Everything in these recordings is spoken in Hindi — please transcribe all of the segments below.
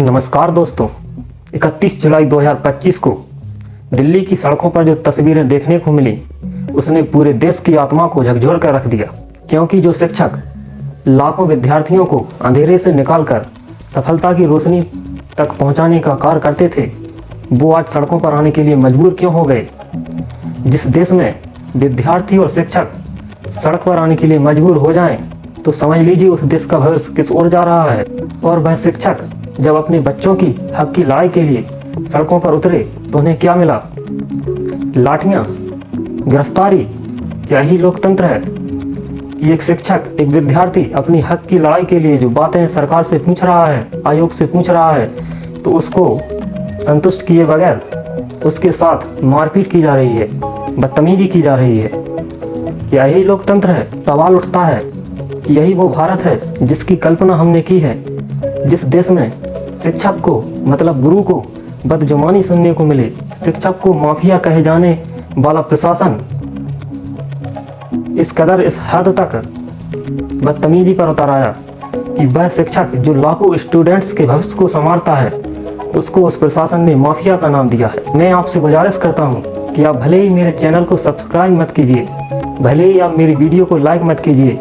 नमस्कार दोस्तों, 31 जुलाई 2025 को दिल्ली की सड़कों पर जो तस्वीरें देखने को मिली उसने पूरे देश की आत्मा को झकझोर कर रख दिया। क्योंकि जो शिक्षक लाखों विद्यार्थियों को अंधेरे से निकालकर सफलता की रोशनी तक पहुंचाने का कार्य करते थे, वो आज सड़कों पर आने के लिए मजबूर क्यों हो गए। जिस देश में विद्यार्थी और शिक्षक सड़क पर आने के लिए मजबूर हो जाएं, तो समझ लीजिए उस देश का भविष्य किस ओर जा रहा है। और वह शिक्षक जब अपने बच्चों की हक की लड़ाई के लिए सड़कों पर उतरे तो उन्हें क्या मिला? लाठियां, गिरफ्तारी। क्या ही लोकतंत्र है कि एक शिक्षक, एक विद्यार्थी अपनी हक की लड़ाई के लिए जो बातें सरकार से पूछ रहा है, आयोग से पूछ रहा है, तो उसको संतुष्ट किए बगैर उसके साथ मारपीट की जा रही है, बदतमीजी की जा रही है। क्या यही लोकतंत्र है? सवाल उठता है कि यही वो भारत है जिसकी कल्पना हमने की है, जिस देश में शिक्षक को मतलब गुरु को बदजुबानी सुनने को मिले, शिक्षक को माफिया कहे जाने वाला प्रशासन इस कदर इस हद तक बदतमीजी पर उतर आया कि वह शिक्षक जो लाखों स्टूडेंट्स के भविष्य को संवारता है, उसको उस प्रशासन ने माफिया का नाम दिया है। मैं आपसे गुजारिश करता हूँ कि आप भले ही मेरे चैनल को सब्सक्राइब मत कीजिए, भले ही आप मेरी वीडियो को लाइक मत कीजिए,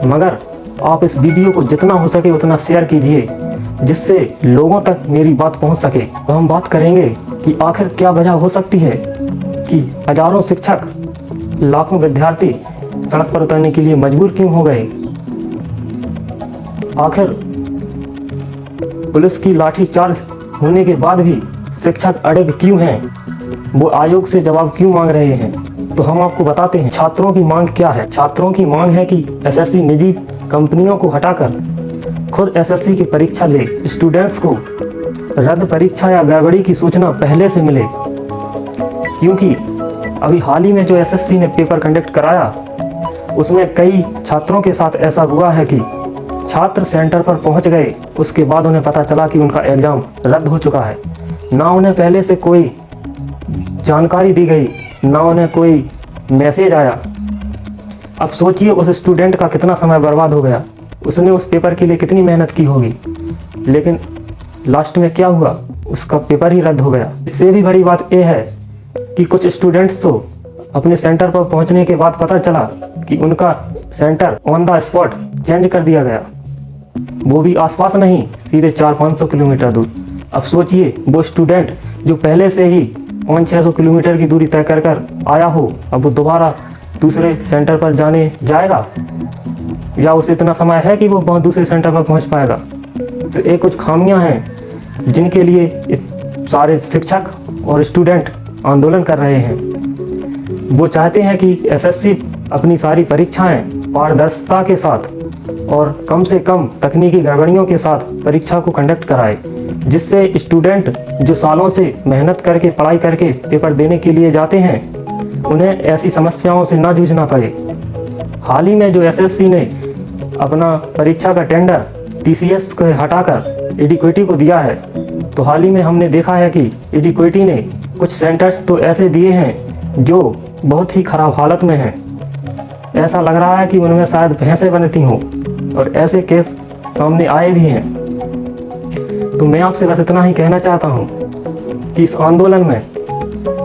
मगर आप इस वीडियो को जितना हो सके उतना शेयर कीजिए, जिससे लोगों तक मेरी बात पहुंच सके। तो हम बात करेंगे कि आखिर क्या वजह हो सकती है कि हजारों शिक्षक, लाखों विद्यार्थी सड़क पर उतरने के लिए मजबूर क्यों हो गए। आखिर पुलिस की लाठी चार्ज होने के बाद भी शिक्षक अड़िग क्यों हैं, वो आयोग से जवाब क्यों मांग रहे हैं। तो हम आपको बताते हैं छात्रों की मांग क्या है। छात्रों की मांग है कि एसएससी निजी कंपनियों को हटाकर खुद एसएससी की परीक्षा ले, स्टूडेंट्स को रद्द परीक्षा या गड़बड़ी की सूचना पहले से मिले। क्योंकि अभी हाल ही में जो एसएससी ने पेपर कंडक्ट कराया, उसमें कई छात्रों के साथ ऐसा हुआ है कि छात्र सेंटर पर पहुंच गए, उसके बाद उन्हें पता चला कि उनका एग्जाम रद्द हो चुका है। ना उन्हें पहले से कोई जानकारी दी गई, ना उन्हें कोई मैसेज आया। अब सोचिए उस स्टूडेंट का कितना समय बर्बाद हो गया, उसने उस पेपर के लिए कितनी मेहनत की होगी, लेकिन लास्ट में क्या हुआ, उसका पेपर ही रद्द हो गया। इससे भी बड़ी बात यह है कि कुछ स्टूडेंट्स तो अपने सेंटर पर पहुंचने के बाद पता चला कि उनका centre on the spot change कर दिया गया, वो भी आसपास नहीं, सीधे 400-500 किलोमीटर दूर। अब सोचिए वो स्टूडेंट जो पहले से ही 500-600 किलोमीटर की दूरी तय कर आया हो, अब वो दोबारा दूसरे सेंटर पर जाने जाएगा, या उसे इतना समय है कि वो दूसरे सेंटर पर पहुंच पाएगा। तो ये कुछ खामियां हैं जिनके लिए सारे शिक्षक और स्टूडेंट आंदोलन कर रहे हैं। वो चाहते हैं कि एसएससी अपनी सारी परीक्षाएं पारदर्शिता के साथ और कम से कम तकनीकी गड़बड़ियों के साथ परीक्षा को कंडक्ट कराए, जिससे स्टूडेंट जो सालों से मेहनत करके पढ़ाई करके पेपर देने के लिए जाते हैं, उन्हें ऐसी समस्याओं से ना जूझना पड़े। हाल ही में जो एसएससी ने अपना परीक्षा का टेंडर टीसीएस को हटाकर एडिक्विटी को दिया है, तो हाल ही में हमने देखा है कि एडिक्विटी ने कुछ सेंटर्स तो ऐसे दिए हैं जो बहुत ही खराब हालत में हैं। ऐसा लग रहा है कि उनमें शायद भैंसें बनती हों, और ऐसे केस सामने आए भी हैं। तो मैं आपसे बस इतना ही कहना चाहता हूँ कि इस आंदोलन में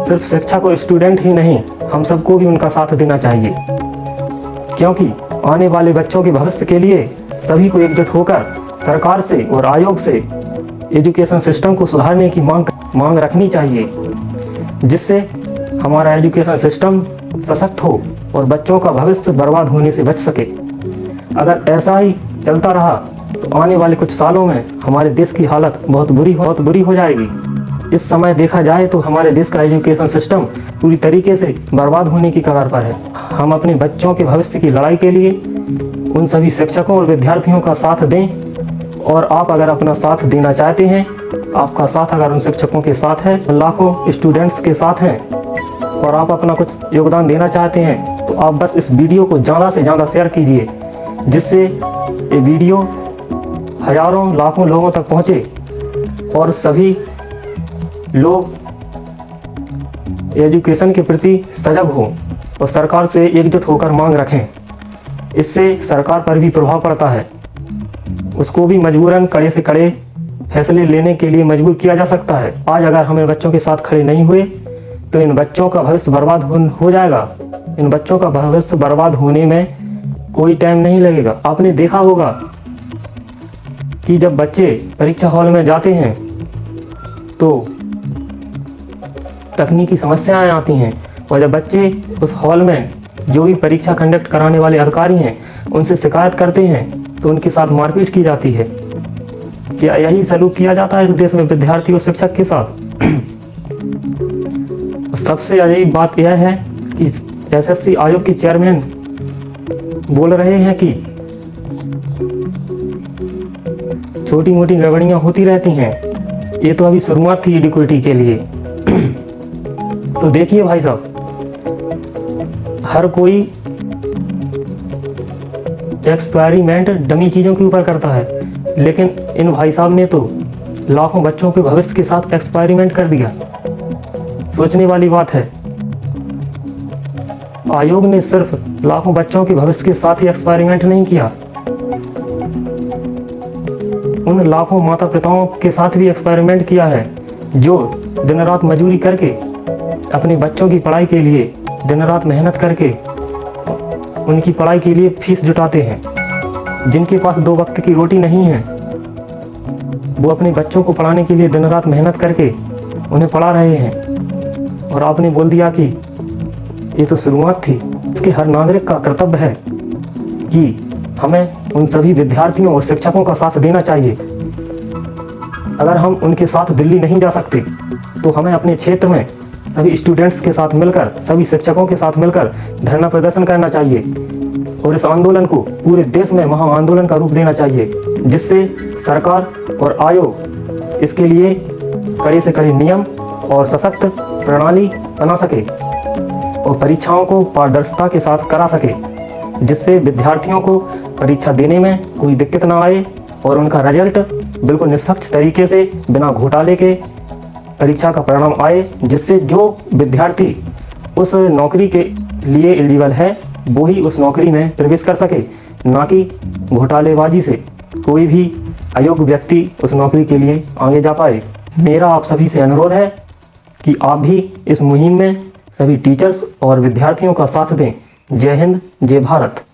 सिर्फ शिक्षक और स्टूडेंट ही नहीं, हम सबको भी उनका साथ देना चाहिए। क्योंकि आने वाले बच्चों के भविष्य के लिए सभी को एकजुट होकर सरकार से और आयोग से एजुकेशन सिस्टम को सुधारने की मांग रखनी चाहिए, जिससे हमारा एजुकेशन सिस्टम सशक्त हो और बच्चों का भविष्य बर्बाद होने से बच सके। अगर ऐसा ही चलता रहा तो आने वाले कुछ सालों में हमारे देश की हालत बहुत बुरी हो जाएगी। इस समय देखा जाए तो हमारे देश का एजुकेशन सिस्टम पूरी तरीके से बर्बाद होने की कगार पर है। हम अपने बच्चों के भविष्य की लड़ाई के लिए उन सभी शिक्षकों और विद्यार्थियों का साथ दें, और आप अगर अपना साथ देना चाहते हैं, आपका साथ अगर उन शिक्षकों के साथ है, लाखों स्टूडेंट्स के साथ हैं, और आप अपना कुछ योगदान देना चाहते हैं, तो आप बस इस वीडियो को ज़्यादा से ज़्यादा शेयर कीजिए, जिससे ये वीडियो हजारों लाखों लोगों तक पहुँचे और सभी लोग एजुकेशन के प्रति सजग हों और सरकार से एकजुट होकर मांग रखें। इससे सरकार पर भी प्रभाव पड़ता है, उसको भी मजबूरन कड़े से कड़े फैसले लेने के लिए मजबूर किया जा सकता है। आज अगर हम इन बच्चों के साथ खड़े नहीं हुए तो इन बच्चों का भविष्य बर्बाद हो जाएगा। इन बच्चों का भविष्य बर्बाद होने में कोई टाइम नहीं लगेगा। आपने देखा होगा कि जब बच्चे परीक्षा हॉल में जाते हैं तो तकनीकी समस्याएं आती हैं, और जब बच्चे उस हॉल में जो भी परीक्षा कंडक्ट कराने वाले अधिकारी हैं उनसे शिकायत करते हैं तो उनके साथ मारपीट की जाती है। क्या यही सलूक किया जाता है इस देश में विद्यार्थी और शिक्षक के साथ? सबसे अजीब बात यह है कि एसएससी आयोग के चेयरमैन बोल रहे हैं कि छोटी मोटी गड़बड़ियां होती रहती हैं, ये तो अभी शुरुआत थी एडिक्विटी के लिए। तो देखिए भाई साहब, हर कोई एक्सपेरिमेंट डमी चीज़ों के ऊपर करता है, लेकिन इन भाई साहब ने तो लाखों बच्चों के भविष्य के साथ एक्सपेरिमेंट कर दिया। सोचने वाली बात है। आयोग ने सिर्फ लाखों बच्चों के भविष्य के साथ ही एक्सपेरिमेंट नहीं किया, उन लाखों माता पिताओं के साथ भी एक्सपेरिमेंट किया है जो दिन रात मजदूरी करके अपने बच्चों की पढ़ाई के लिए दिन रात मेहनत करके उनकी पढ़ाई के लिए फीस जुटाते हैं। जिनके पास 2 वक्त की रोटी नहीं है वो अपने बच्चों को पढ़ाने के लिए दिन रात मेहनत करके उन्हें पढ़ा रहे हैं, और आपने बोल दिया कि ये तो शुरुआत थी। इसके हर नागरिक का कर्तव्य है कि हमें उन सभी विद्यार्थियों और शिक्षकों का साथ देना चाहिए। अगर हम उनके साथ दिल्ली नहीं जा सकते तो हमें अपने क्षेत्र में सभी स्टूडेंट्स के साथ मिलकर, सभी शिक्षकों के साथ मिलकर धरना प्रदर्शन करना चाहिए, और इस आंदोलन को पूरे देश में महा आंदोलन का रूप देना चाहिए, जिससे सरकार और आयोग इसके लिए कड़े से कड़े नियम और सशक्त प्रणाली बना सके और परीक्षाओं को पारदर्शिता के साथ करा सके, जिससे विद्यार्थियों को परीक्षा देने में कोई दिक्कत ना आए और उनका रिजल्ट बिल्कुल निष्पक्ष तरीके से बिना घोटाले के परीक्षा का परिणाम आए, जिससे जो विद्यार्थी उस नौकरी के लिए एलिजिबल है वो ही उस नौकरी में प्रवेश कर सके, ना कि घोटालेबाजी से कोई भी अयोग्य व्यक्ति उस नौकरी के लिए आगे जा पाए। मेरा आप सभी से अनुरोध है कि आप भी इस मुहिम में सभी टीचर्स और विद्यार्थियों का साथ दें। जय हिंद, जय भारत।